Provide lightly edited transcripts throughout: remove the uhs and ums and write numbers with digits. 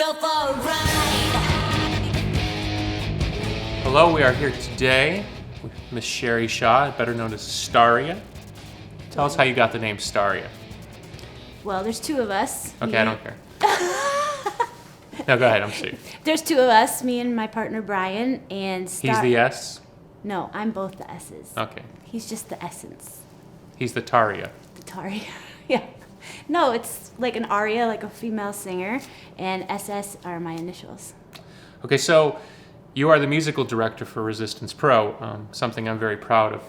go for a ride. Hello, we are here today with Miss Sheri Shaw, better known as Sstaria. Tell us how you got the name Sstaria. Well, there's two of us. Okay, I don't care. No, go ahead, I'm serious. There's two of us, me and my partner Brian, and He's the S? No, I'm both the S's. Okay. He's just the essence. He's the Taria. The Taria. Yeah. No, it's like an aria, like a female singer, and SS are my initials. Okay, so you are the musical director for Resistance Pro, something I'm very proud of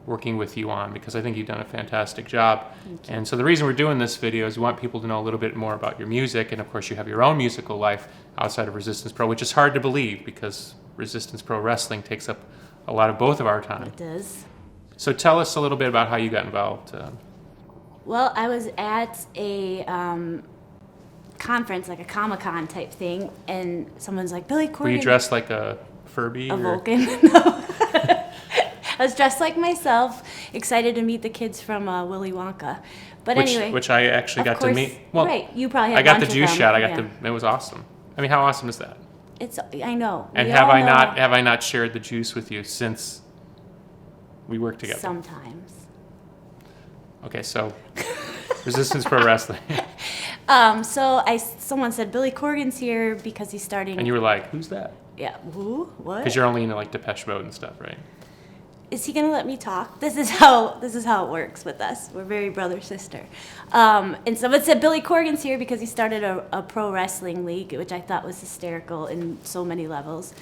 working with you on because I think you've done a fantastic job. Thank you. And so the reason we're doing this video is we want people to know a little bit more about your music, and of course you have your own musical life outside of Resistance Pro, which is hard to believe because Resistance Pro Wrestling takes up a lot of both of our time. It does. So tell us a little bit about how you got involved. Well, I was at a conference, like a Comic-Con type thing, and someone's like, Billy Corgan. Were you dressed like a Furby? A or? Vulcan? No. I was dressed like myself, excited to meet the kids from Willy Wonka. But anyway. Which I actually got to meet. Well, right, you probably had I got lunch the juice with shot. them. It was awesome. I mean, how awesome is that? I know. And We have all I know not shared the juice with you since we worked together? Sometimes. Okay, so Resistance Pro Wrestling. Someone said Billy Corgan's here because he's starting. And you were like, who's that? Yeah. Who? What? Because you're only into like Depeche Mode and stuff, right? Is he gonna let me talk? This is how it works with us. We're very brother sister. And someone said Billy Corgan's here because he started a pro wrestling league, which I thought was hysterical in so many levels.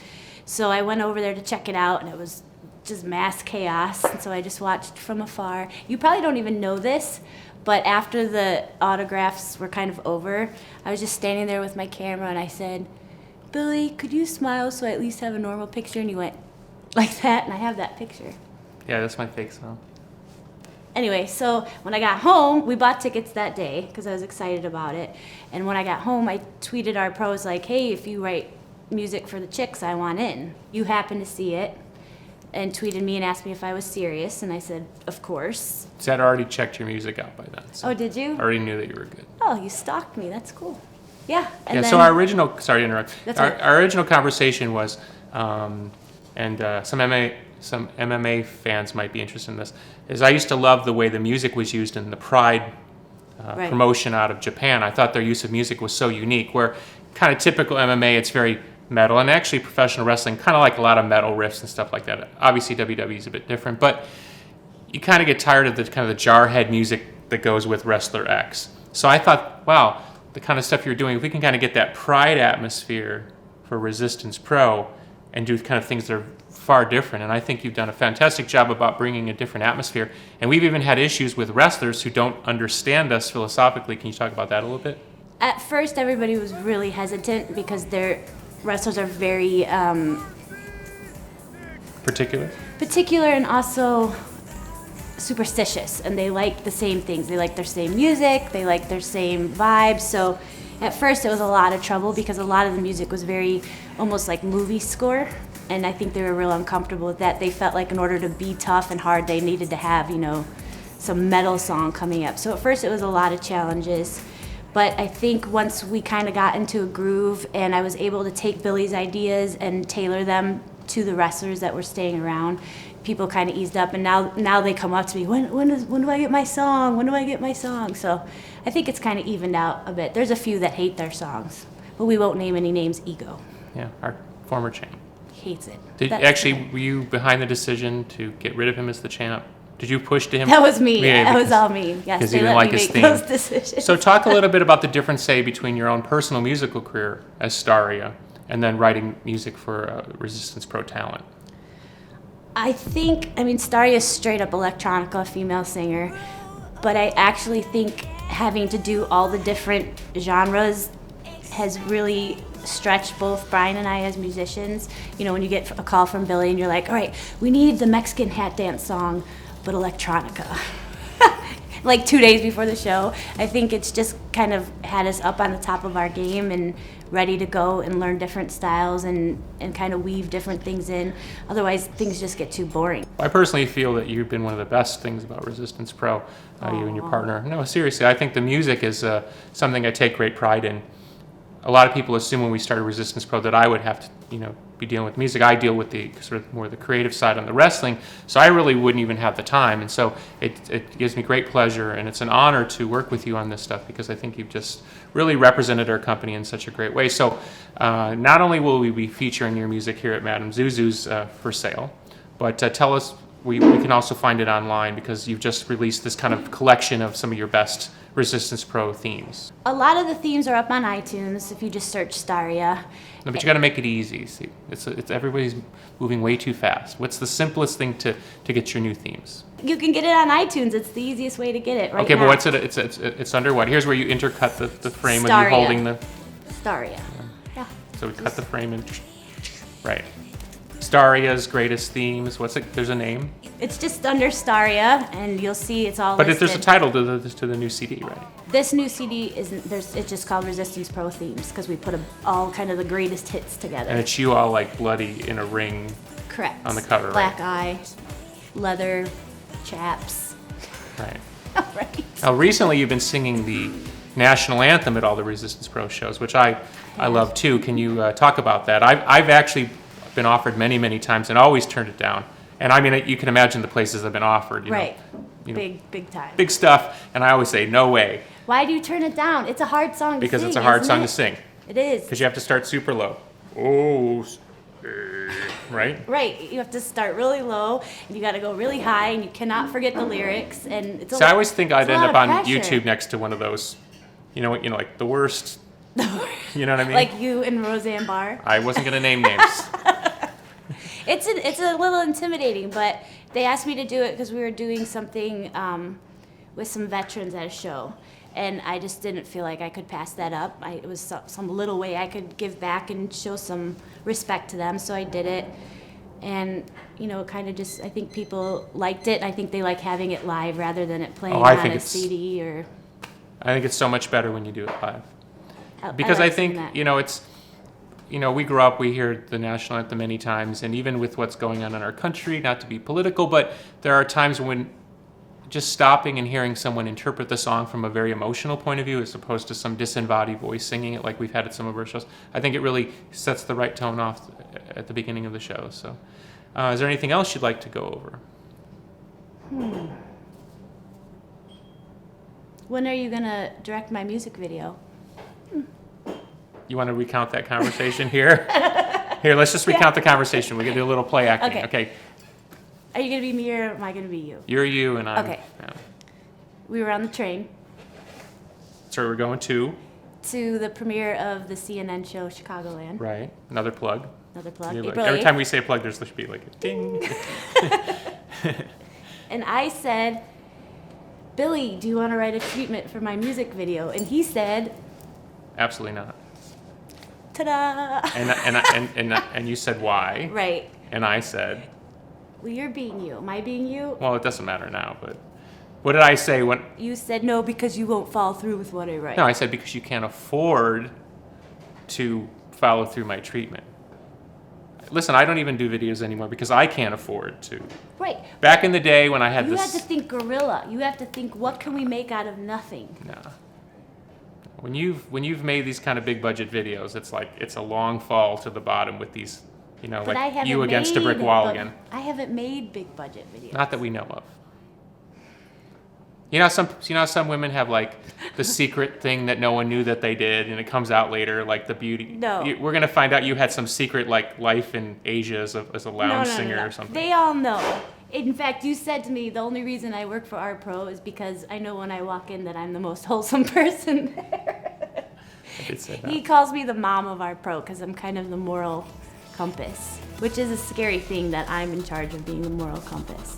So I went over there to check it out, and it was just mass chaos. And so I just watched from afar. You probably don't even know this, but after the autographs were kind of over, I was just standing there with my camera, and I said, Billy, could you smile so I at least have a normal picture? And he went like that, and I have that picture. Yeah, that's my fake smile. Anyway, so when I got home, we bought tickets that day because I was excited about it. And when I got home, I tweeted our pros like, hey, if you write music for the chicks, I want in. You happened to see it and tweeted me and asked me if I was serious, and I said, of course. So I'd already checked your music out by then. So Oh, did you? I already knew that you were good. Oh, you stalked me. That's cool. Yeah. And Yeah, then, so our original, sorry to interrupt. That's Our, right. our original conversation was, some MMA fans might be interested in this, is I used to love the way the music was used in the Pride Right. promotion out of Japan. I thought their use of music was so unique, where kind of typical MMA, it's very metal, and actually professional wrestling, kind of like a lot of metal riffs and stuff like that. Obviously WWE is a bit different, but you kind of get tired of the kind of the jarhead music that goes with Wrestler X. So I thought, wow, the kind of stuff you're doing, if we can kind of get that Pride atmosphere for Resistance Pro and do kind of things that are far different, and I think you've done a fantastic job about bringing a different atmosphere. And we've even had issues with wrestlers who don't understand us philosophically. Can you talk about that a little bit? At first, everybody was really hesitant because their wrestlers are very particular and also superstitious, and they like the same things. They like their same music, they like their same vibes. So at first it was a lot of trouble because a lot of the music was very almost like movie score, and I think they were real uncomfortable with that. They felt like in order to be tough and hard, they needed to have, some metal song coming up. So at first it was a lot of challenges. But I think once we kind of got into a groove and I was able to take Billy's ideas and tailor them to the wrestlers that were staying around, people kind of eased up. And now they come up to me, when do I get my song? When do I get my song? So I think it's kind of evened out a bit. There's a few that hate their songs, but we won't name any names. Ego. Yeah, our former champ. Hates it. Were you behind the decision to get rid of him as the champ? Did you push to him? That was me. Yeah, That was all me. Yes, because they you didn't let like me his make theme. those decisions. So talk a little bit about the difference, say, between your own personal musical career as Sstaria and then writing music for Resistance Pro talent. Sstaria is straight up electronica, female singer, but I actually think having to do all the different genres has really stretched both Brian and I as musicians. When you get a call from Billy and you're like, all right, we need the Mexican hat dance song, but electronica. Like 2 days before the show. I think it's just kind of had us up on the top of our game and ready to go and learn different styles and kind of weave different things in. Otherwise, things just get too boring. I personally feel that you've been one of the best things about Resistance Pro, you and your partner. No, seriously, I think the music is something I take great pride in. a lot of people assume when we started Resistance Pro that I would have to, be dealing with music. I deal with the sort of more the creative side on the wrestling, so I really wouldn't even have the time. And so it gives me great pleasure, and it's an honor to work with you on this stuff because I think you've just really represented our company in such a great way. So not only will we be featuring your music here at Madam ZuZu's for sale, but tell us, we can also find it online because you've just released this kind of collection of some of your best Resistance Pro themes. A lot of the themes are up on iTunes if you just search Sstaria. No, but you got to make it easy. See, it's everybody's moving way too fast. What's the simplest thing to get your new themes? You can get it on iTunes. It's the easiest way to get it right Okay, now. but what's it? It's under what? Here's where you intercut the frame when you're Sstaria. holding the. Sstaria. Yeah. So we cut the frame and right. Staria's greatest themes. What's it? There's a name. It's just under Sstaria, and you'll see it's all But listed. there's a title to the new CD, right? This new CD isn't. It's just called Resistance Pro Themes because we put all kind of the greatest hits together. And it's you all like bloody in a ring. Correct. On the cover, Black right? eye, leather, chaps. Right. Right. Now, recently you've been singing the national anthem at all the Resistance Pro shows, which I love too. Can you talk about that? I've actually been offered many times and always turned it down. And I mean, you can imagine the places I've been offered. Right. You know, Big time. big stuff, and I always say no way Why do you turn it down? It's a hard song to sing. because it's a hard isn't song it? to sing. It is. Because you have to start super low. Oh, right. Right. You have to start really low, and you got to go really high, and you cannot forget the lyrics. And it's. So I always think I'd it's a end lot up of on pressure. YouTube next to one of those, like the worst. You know what I mean? Like you and Roseanne Barr. I wasn't gonna name names. It's a little intimidating, but they asked me to do it because we were doing something with some veterans at a show, and I just didn't feel like I could pass that up. It was some little way I could give back and show some respect to them, so I did it. And kind of just, I think people liked it. I think they like having it live rather than it playing I on think a it's- CD or. I think it's so much better when you do it live. I Because like I think, seeing that. it's, we grew up, we hear the national anthem many times, and even with what's going on in our country, not to be political, but there are times when just stopping and hearing someone interpret the song from a very emotional point of view as opposed to some disembodied voice singing it like we've had at some of our shows, I think it really sets the right tone off at the beginning of the show. So is there anything else you'd like to go over? When are you gonna direct my music video? You want to recount that conversation here? Here, let's just recount the conversation. We can do a little play acting. Okay. Are you gonna be me or am I gonna be you? You're you and I'm. Okay. Yeah. We were on the train So we're going to, to the premiere of the CNN show Chicagoland. right, another plug. Another plug. You're like- April every 8th. time we say a plug, there should be like a ding. And I said, Billy, do you want to write a treatment for my music video? And he said, Absolutely not. ta-da! And you said why, Right. and I said, Well, you're being you. Am I being you? well, it doesn't matter now, but what did I say when? You said no because you won't follow through with what I write. No, I said because you can't afford to follow through my treatment. Listen, I don't even do videos anymore because I can't afford to. Right. Back in the day when I had You this. have to think guerrilla. You have to think, what can we make out of nothing? Nah. When you've made these kind of big budget videos, it's like it's a long fall to the bottom with these, But I like haven't you against a brick made wall bu- again. I haven't made big budget videos. Not that we know of. Some women have like the secret thing that no one knew that they did, and it comes out later, like the beauty. No. We're gonna find out you had some secret like life in Asia as a lounge singer or something. They all know. In fact, you said to me the only reason I work for Rpro is because I know when I walk in that I'm the most wholesome person there. I did say that. He calls me the mom of Rpro because I'm kind of the moral compass, which is a scary thing that I'm in charge of being the moral compass.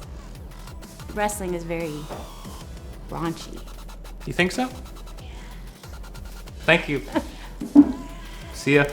Wrestling is very raunchy. You think so? Thank you. See ya.